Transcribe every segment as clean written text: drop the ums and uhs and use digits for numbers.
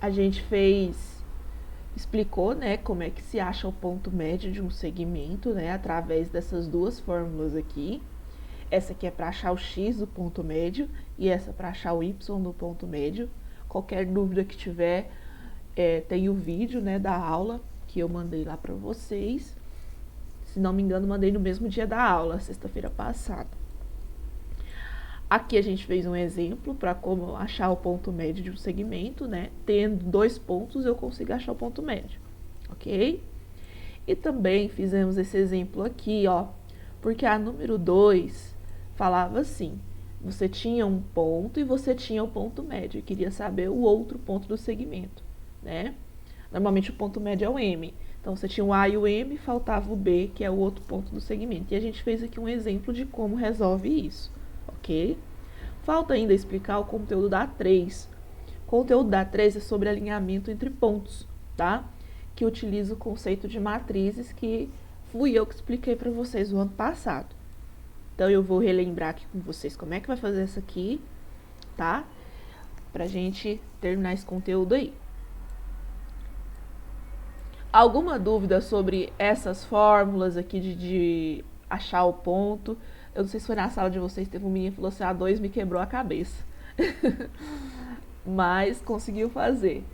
a gente explicou, né, como é que se acha o ponto médio de um segmento, né, através dessas duas fórmulas aqui. Essa aqui é para achar o x do ponto médio e essa para achar o y do ponto médio. Qualquer dúvida que tiver, tem o vídeo, né, da aula que eu mandei lá para vocês. Se não me engano, mandei no mesmo dia da aula, sexta-feira passada. Aqui a gente fez um exemplo para como achar o ponto médio de um segmento, né? Tendo 2 pontos, eu consigo achar o ponto médio, ok? E também fizemos esse exemplo aqui, ó, porque a número 2 falava assim: você tinha um ponto e você tinha o ponto médio, e queria saber o outro ponto do segmento, né? Normalmente o ponto médio é o M. Então você tinha o A e o M, faltava o B, que é o outro ponto do segmento. E a gente fez aqui um exemplo de como resolve isso, ok? Falta ainda explicar o conteúdo da 3. O conteúdo da 3 é sobre alinhamento entre pontos, tá? Que utiliza o conceito de matrizes que fui eu que expliquei para vocês no ano passado. Então eu vou relembrar aqui com vocês como é que vai fazer essa aqui, tá? Pra gente terminar esse conteúdo aí. Alguma dúvida sobre essas fórmulas aqui de achar o ponto? Eu não sei se foi na sala de vocês, teve um menino que falou assim, a 2 me quebrou a cabeça. Mas conseguiu fazer.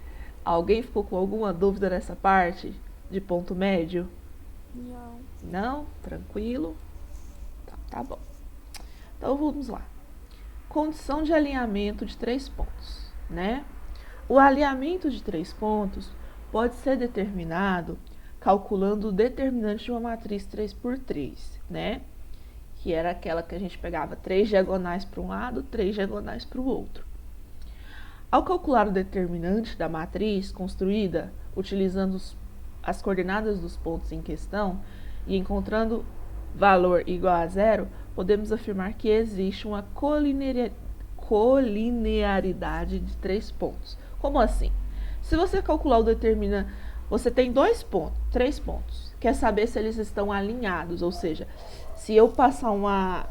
Alguém ficou com alguma dúvida nessa parte de ponto médio? Não. Não? Tranquilo? Tá bom. Então vamos lá. Condição de alinhamento de 3 pontos, né? O alinhamento de 3 pontos pode ser determinado calculando o determinante de uma matriz 3×3, né? Que era aquela que a gente pegava 3 diagonais para um lado, 3 diagonais para o outro. Ao calcular o determinante da matriz construída utilizando as coordenadas dos pontos em questão e encontrando valor igual a zero, podemos afirmar que existe uma colinearidade de 3 pontos. Como assim? Se você calcular o determinante, você tem 3 pontos. Quer saber se eles estão alinhados, ou seja, se eu passar uma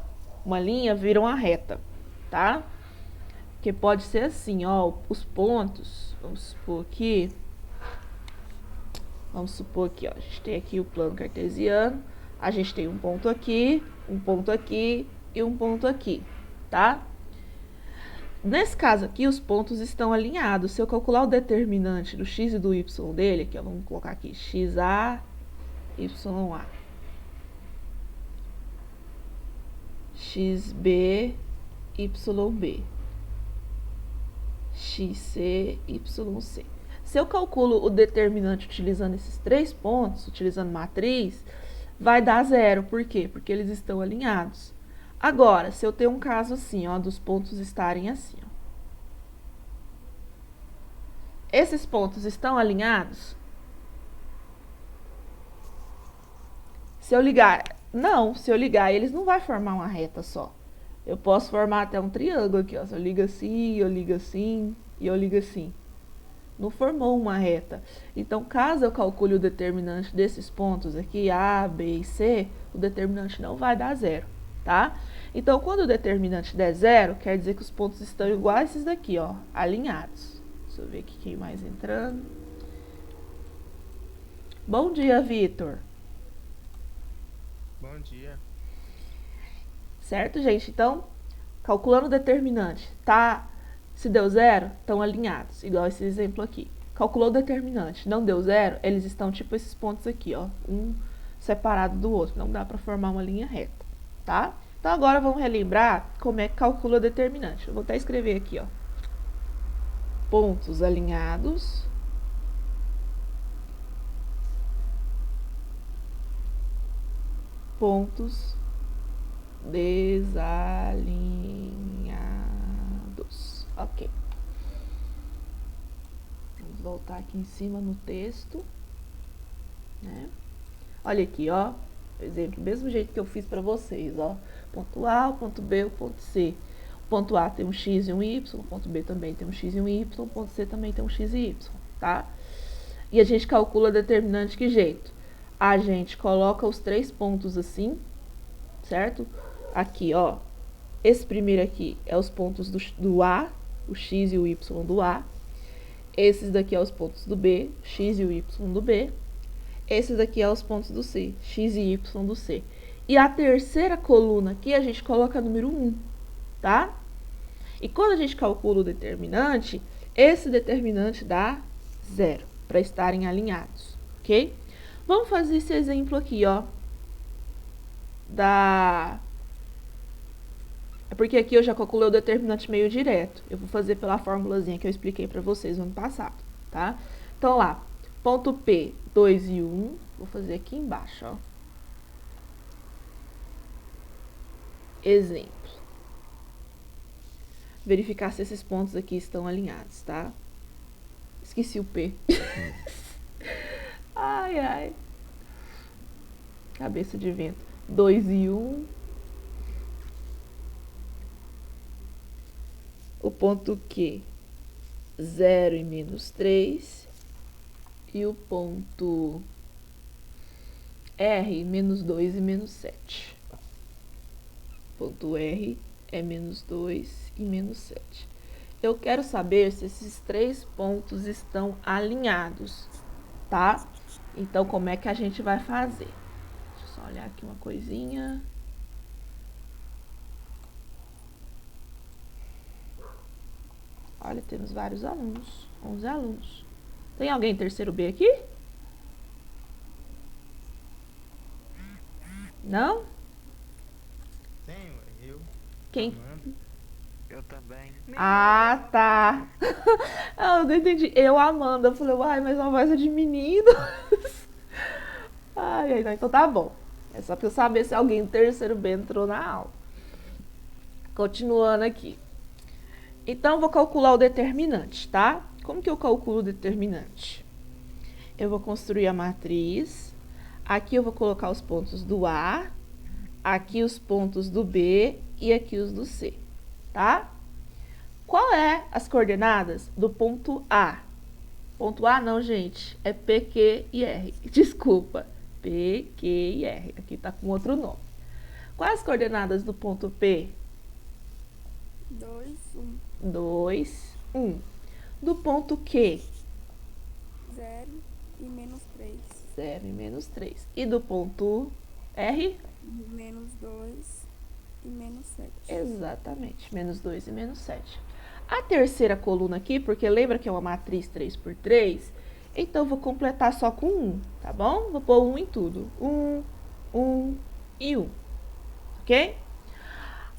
linha, vira uma reta, tá? Que pode ser assim, ó, os pontos, vamos supor aqui, ó, a gente tem aqui o plano cartesiano, a gente tem um ponto aqui e um ponto aqui, tá? Nesse caso aqui, os pontos estão alinhados. Se eu calcular o determinante do x e do y dele, que vamos colocar aqui, xa, ya, xb, yb, xc, yc. Se eu calculo o determinante utilizando esses 3 pontos, utilizando matriz, vai dar zero. Por quê? Porque eles estão alinhados. Agora, se eu tenho um caso assim, ó, dos pontos estarem assim, ó. Esses pontos estão alinhados? Se eu ligar, não, se eu ligar, eles não vão formar uma reta só. Eu posso formar até um triângulo aqui, ó. Se eu ligo assim, eu ligo assim e eu ligo assim. Não formou uma reta. Então, caso eu calcule o determinante desses pontos aqui, A, B e C, o determinante não vai dar zero, tá? Então, quando o determinante der zero, quer dizer que os pontos estão iguais a esses daqui, ó, alinhados. Deixa eu ver aqui quem mais entrando. Bom dia, Vitor. Bom dia. Certo, gente? Então, calculando o determinante, tá? Se deu zero, estão alinhados, igual esse exemplo aqui. Calculou o determinante, não deu zero, eles estão tipo esses pontos aqui, ó, um separado do outro. Não dá para formar uma linha reta, tá? Então, agora vamos relembrar como é que calcula o determinante. Eu vou até escrever aqui, ó. Pontos alinhados. Pontos desalinhados. Ok. Vamos voltar aqui em cima no texto, né? Olha aqui, ó. Exemplo, mesmo jeito que eu fiz para vocês, ó. Ponto A, o ponto B, o ponto C. O ponto A tem um x e um y, o ponto B também tem um x e um y, o ponto C também tem um x e y, tá? E a gente calcula determinante de que jeito? A gente coloca os 3 pontos assim, certo? Aqui, ó. Esse primeiro aqui é os pontos do A, o x e o y do A. Esses daqui são os pontos do B, x e o y do B. Esses daqui são os pontos do C, x e y do C. E a terceira coluna aqui, a gente coloca número 1, tá? E quando a gente calcula o determinante, esse determinante dá 0, para estarem alinhados, ok? Vamos fazer esse exemplo aqui, ó. É porque aqui eu já calculei o determinante meio direto. Eu vou fazer pela formulazinha que eu expliquei para vocês no ano passado, tá? Então, lá, ponto P, 2 e 1. Vou fazer aqui embaixo, ó. Exemplo. Verificar se esses pontos aqui estão alinhados, tá? Esqueci o P. Ai, ai. Cabeça de vento. 2 e 1. O ponto Q, 0 e menos 3. E o ponto R, menos 2 e menos 7. Ponto R é menos 2 e menos 7. Eu quero saber se esses três pontos estão alinhados, tá? Então, como é que a gente vai fazer? Deixa eu só olhar aqui uma coisinha. Olha, temos vários alunos, 11 alunos. Tem alguém terceiro B aqui? Não? Tenho, eu. Quem? Amanda. Eu também. Ah, tá. Eu não entendi. Eu, Amanda. Eu falei, uai, mas uma voz é de menino. Ai, ai, não, então tá bom. É só pra eu saber se alguém do terceiro B entrou na aula. Continuando aqui. Então, vou calcular o determinante, tá? Como que eu calculo o determinante? Eu vou construir a matriz. Aqui eu vou colocar os pontos do A. Aqui os pontos do B e aqui os do C, tá? Qual é as coordenadas do ponto A? Ponto A não, gente, é P, Q e R. Desculpa, P, Q e R. Aqui tá com outro nome. Quais as coordenadas do ponto P? 2, 1. 2, 1. Do ponto Q? 0 e menos 3. 0 e menos 3. E do ponto R? Menos 2 e menos 7. Exatamente, menos 2 e menos 7. A terceira coluna aqui, porque lembra que é uma matriz 3 por 3, então eu vou completar só com 1, tá bom? Vou pôr 1 em tudo. 1, 1 e 1, ok?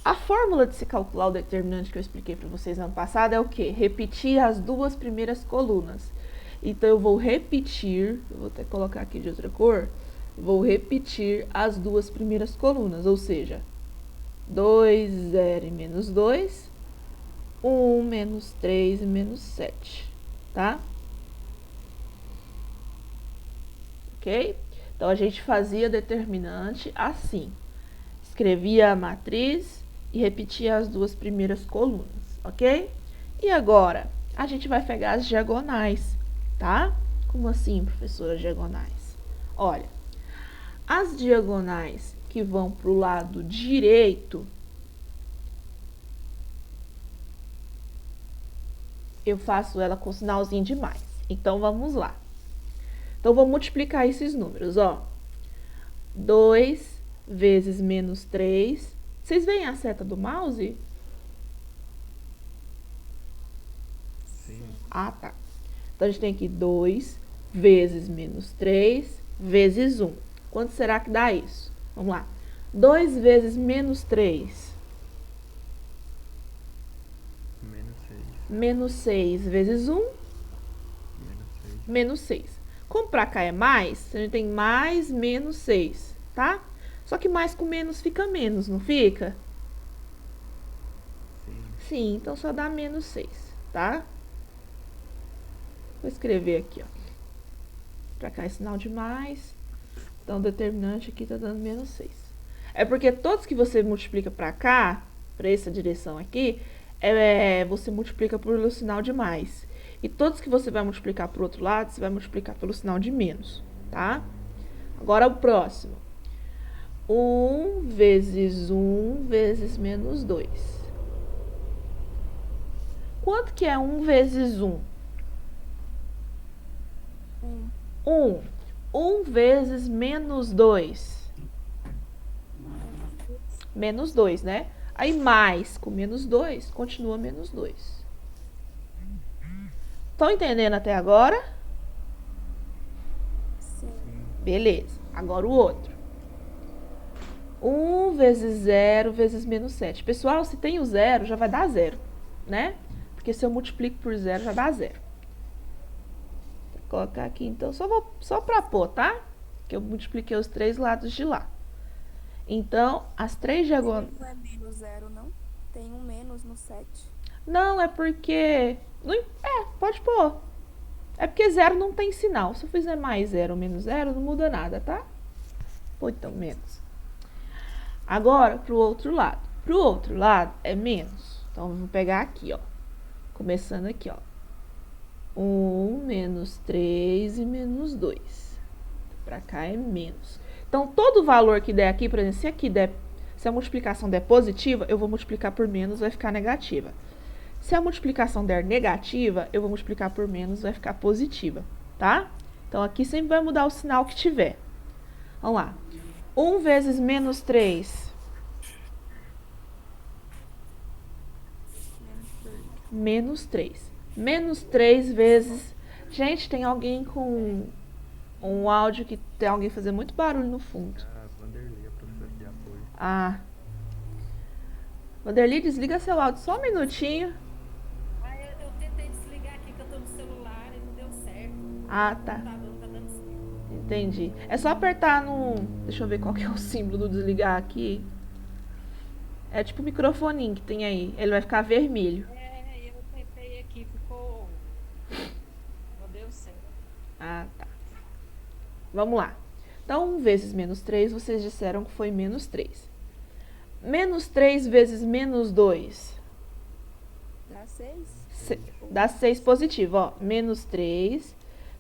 A fórmula de se calcular o determinante que eu expliquei para vocês no ano passado é o quê? Repetir as duas primeiras colunas. Então, eu vou repetir, eu vou até colocar aqui de outra cor, vou repetir as duas primeiras colunas, ou seja, 2, 0 e menos 2, 1, menos 3 e menos 7, tá? Ok? Então, a gente fazia determinante assim. Escrevia a matriz e repetia as duas primeiras colunas, ok? E agora, a gente vai pegar as diagonais, tá? Como assim, professora, diagonais? Olha, as diagonais que vão para o lado direito, eu faço ela com sinalzinho de mais. Então, vamos lá. Então, vou multiplicar esses números, ó. 2 vezes menos 3. Vocês veem a seta do mouse? Sim. Ah, tá. Então, a gente tem aqui 2 vezes menos 3 vezes 1. Quanto será que dá isso? Vamos lá. 2 vezes menos 3. Menos 6. Menos 6 vezes 1. Menos 6. Menos 6. Como pra cá é mais, a gente tem mais menos 6, tá? Só que mais com menos fica menos, não fica? Sim. Sim, então só dá menos 6, tá? Vou escrever aqui, ó. Pra cá é sinal de mais. Então, o determinante aqui tá dando menos 6. É porque todos que você multiplica pra cá, pra essa direção aqui, você multiplica pelo sinal de mais. E todos que você vai multiplicar pro outro lado, você vai multiplicar pelo sinal de menos, tá? Agora, o próximo. 1 vezes 1 vezes menos 2. Quanto que é 1 vezes 1? Um. 1 vezes menos 2. Menos 2, né? Aí mais com menos 2, continua menos 2. Estão entendendo até agora? Sim. Beleza. Agora o outro. 1 vezes 0 vezes menos 7. Pessoal, se tem o 0, já vai dar 0, né? Porque se eu multiplico por 0, já dá 0. Vou colocar aqui, então, só para pôr, tá? Que eu multipliquei os 3 lados de lá. Então, as 3 diagonais... Não é menos 0, não? Tem um menos no 7. Não, é porque... pode pôr. É porque 0 não tem sinal. Se eu fizer mais 0 ou menos 0, não muda nada, tá? Pô, então, menos. Agora, pro outro lado. Pro outro lado é menos. Então, vamos pegar aqui, ó. Começando aqui, ó. 1, menos 3 e menos 2. Pra cá é menos. Então, todo valor que der aqui, por exemplo, se a multiplicação der positiva, eu vou multiplicar por menos, vai ficar negativa. Se a multiplicação der negativa, eu vou multiplicar por menos, vai ficar positiva, tá? Então, aqui sempre vai mudar o sinal que tiver. Vamos lá. 1 vezes menos 3. Menos 3. Menos 3 vezes... Gente, tem alguém com um áudio que tem alguém fazendo muito barulho no fundo. Ah, Vanderlei, a professora de apoio. Ah. Vanderlei, desliga seu áudio só um minutinho. Eu tentei desligar aqui que eu tô no celular e não deu certo. Ah, tá. Tá dando certo. Entendi. É só apertar no... Deixa eu ver qual que é o símbolo do desligar aqui. É tipo o microfoninho que tem aí. Ele vai ficar vermelho. Eu tentei aqui, ficou... Não deu certo. Ah, tá. Vamos lá. Então, 1 vezes menos 3, vocês disseram que foi menos 3. Menos 3 vezes menos 2. Dá 6? Dá 6 positivo, ó. Menos 3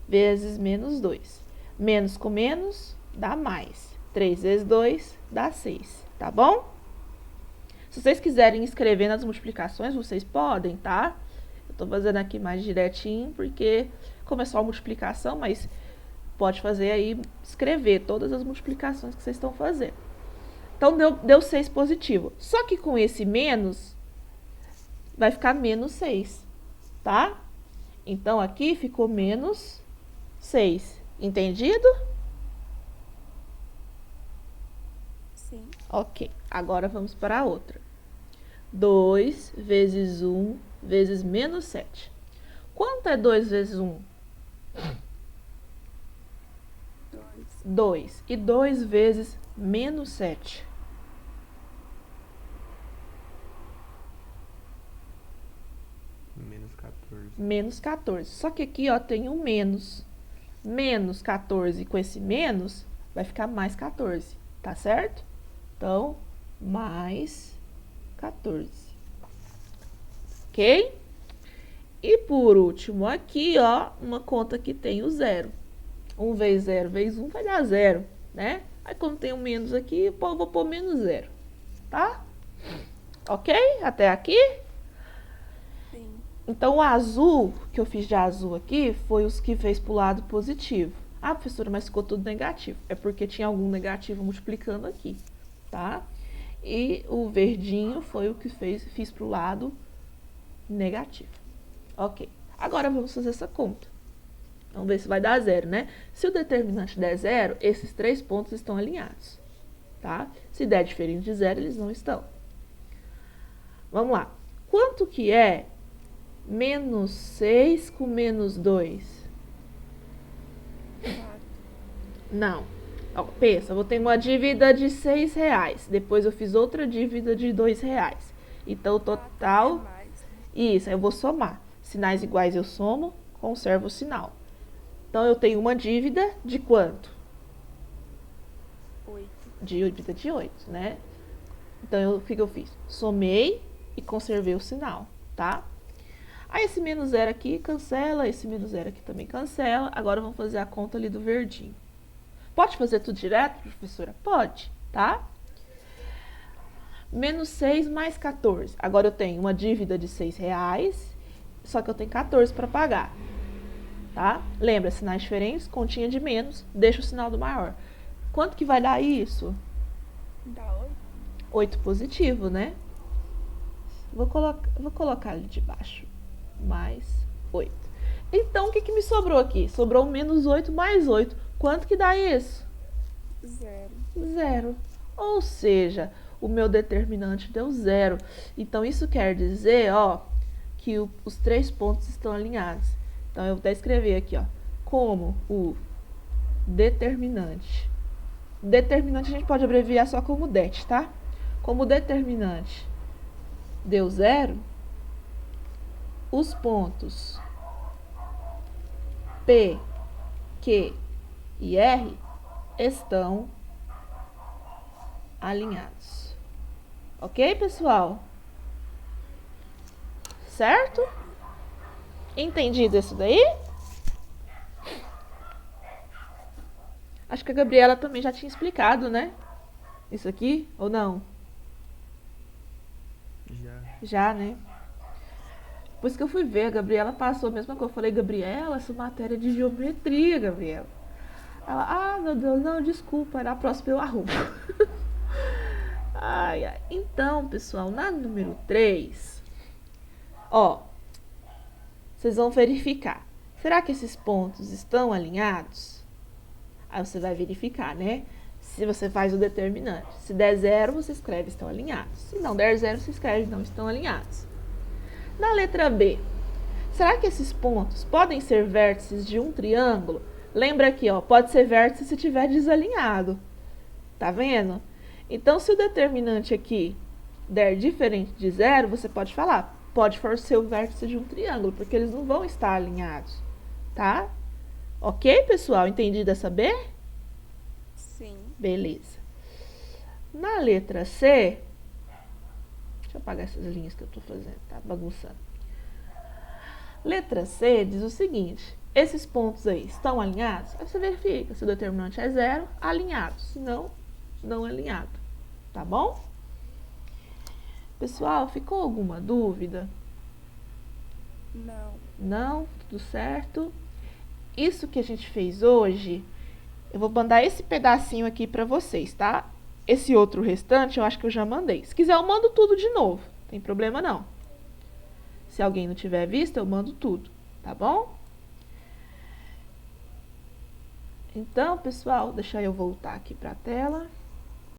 vezes menos 2. Menos com menos dá mais. 3 vezes 2 dá 6, tá bom? Se vocês quiserem escrever nas multiplicações, vocês podem, tá? Eu tô fazendo aqui mais direitinho, porque como é só multiplicação, mas pode fazer aí, escrever todas as multiplicações que vocês estão fazendo. Então, deu 6 positivo. Só que com esse menos, vai ficar menos 6, tá? Então, aqui ficou menos 6. Entendido? Sim. Ok. Agora, vamos para a outra. 2 vezes 1 vezes menos 7. Quanto é 2 vezes 1? 2. E 2 vezes menos 7? Menos 14. Menos 14. Só que aqui, ó, tem um menos. Menos 14 com esse menos, vai ficar mais 14. Tá certo? Então, mais 14. Ok? E por último aqui, ó, uma conta que tem o 0. 1 vezes 0 vezes 1 vai dar 0, né? Aí quando tem um menos aqui, eu vou pôr menos 0, tá? Ok? Até aqui? Sim. Então, o azul, que eu fiz de azul aqui, foi os que fez pro lado positivo. Ah, professora, mas ficou tudo negativo. É porque tinha algum negativo multiplicando aqui, tá? E o verdinho foi o que fiz pro lado negativo. Ok. Agora, vamos fazer essa conta. Vamos ver se vai dar 0, né? Se o determinante der 0, esses 3 pontos estão alinhados, tá? Se der diferente de 0, eles não estão. Vamos lá. Quanto que é menos 6 com menos 2? 4. Não. Ó, pensa, eu vou ter uma dívida de R$6. Depois eu fiz outra dívida de R$2. Então, o total... Mais. Isso, aí eu vou somar. Sinais iguais eu somo, conservo o sinal. Então, eu tenho uma dívida de quanto? 8. Dívida de 8, né? Então, o que eu fiz? Somei e conservei o sinal, tá? Aí, esse menos 0 aqui cancela, esse menos 0 aqui também cancela. Agora, vamos fazer a conta ali do verdinho. Pode fazer tudo direto, professora? Pode, tá? Menos 6 mais 14. Agora, eu tenho uma dívida de R$6, só que eu tenho 14 para pagar. tá? Lembra, sinais diferentes, continha de menos, deixa o sinal do maior. Quanto que vai dar isso? Dá 8. 8 positivo, né? Vou colocar ali de baixo. Mais 8. Então, o que me sobrou aqui? Sobrou menos 8 mais 8. Quanto que dá isso? 0. 0. Ou seja, o meu determinante deu 0. Então, isso quer dizer, ó, que os 3 pontos estão alinhados. Então, eu vou até escrever aqui, ó, como o determinante. Determinante a gente pode abreviar só como det, tá? Como o determinante deu 0, os pontos P, Q e R estão alinhados. Ok, pessoal? Certo? Entendido isso daí? Acho que a Gabriela também já tinha explicado, né? Isso aqui, ou não? Já. Já, né? Depois que eu fui ver, a Gabriela passou a mesma coisa. Eu falei, Gabriela, essa matéria é de geometria, Gabriela. Ela, meu Deus, não, desculpa, na próxima eu arrumo. Ai, ai. Então, pessoal, na número 3, ó, vocês vão verificar. Será que esses pontos estão alinhados? Aí você vai verificar, né? Se você faz o determinante. Se der 0, você escreve estão alinhados. Se não der 0, você escreve não estão alinhados. Na letra B, será que esses pontos podem ser vértices de um triângulo? Lembra aqui, ó, pode ser vértice se estiver desalinhado. Tá vendo? Então, se o determinante aqui der diferente de 0, você pode falar, pode ser o vértice de um triângulo, porque eles não vão estar alinhados, tá? Ok, pessoal? Entendido essa B? Sim. Beleza. Na letra C, deixa eu apagar essas linhas que eu tô fazendo, tá bagunçando. Letra C diz o seguinte, esses pontos aí estão alinhados? Aí você verifica, se o determinante é 0, alinhado, se não, não alinhado, tá bom? Pessoal, ficou alguma dúvida? Não. Não? Tudo certo? Isso que a gente fez hoje, eu vou mandar esse pedacinho aqui pra vocês, tá? Esse outro restante eu acho que eu já mandei. Se quiser eu mando tudo de novo, não tem problema não. Se alguém não tiver visto, eu mando tudo, tá bom? Então, pessoal, deixa eu voltar aqui pra tela.